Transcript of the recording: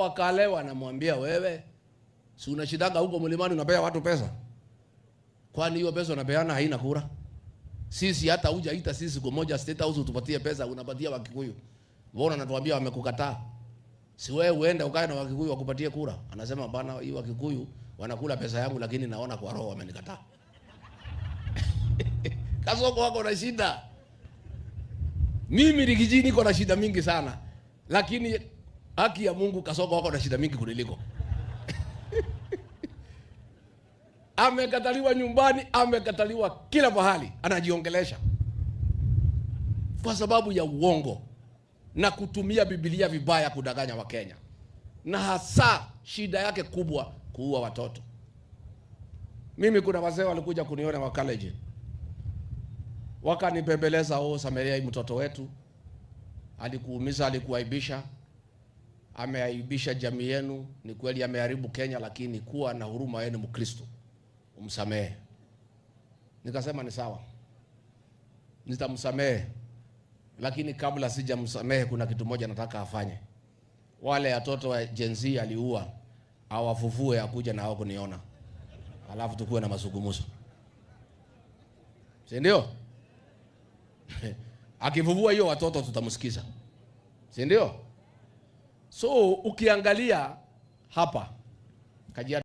wakale wanamwambia, wewe si unashidanga huko mlimani unapea watu pesa? Kwani hiyo pesa unapeana haina kura? Sisi hata hujaita sisi kwa moja State House utupatie pesa, unapatia Wakikuyu. Mbona anatuambia wamekukataa? Si wewe uende ukae na Wakikuyu wakupatie kura? Anasema bana, hii Wakikuyu wanakula pesa yangu lakini naona kwa roho wamenikataa. Kasoko wako na shida. Mimi Rigiji niko na shida mingi sana. Lakini haki ya Mungu Kasoko wako na shida mingi kuniliko. Amekataliwa nyumbani, amekataliwa kila mahali, anajiongelesha kwa sababu ya uongo na kutumia Biblia vibaya kudanganya Wakenya, na hasa shida yake kubwa kuua watoto. Mimi kuna wazee walikuja kuniona wa college, wakanipembeleza, Samaria, mtoto wetu alikuumiza, alikuaibisha, ameaibisha jamii yenu. Ni kweli ameharibu Kenya, lakini kuwa na huruma, yeye ni Mkristo, umsamehe. Nikasema ni sawa, nitamsamehe, lakini kabla sijamsamehe kuna kitu moja nataka afanye. Wale watoto wa Gen Z aliua, awafufue, akuja na hao kuniona, alafu tukue na mazungumzo, si ndio? Akifufua hiyo watoto tutamsikiza, si ndio? So ukiangalia hapa Kajiado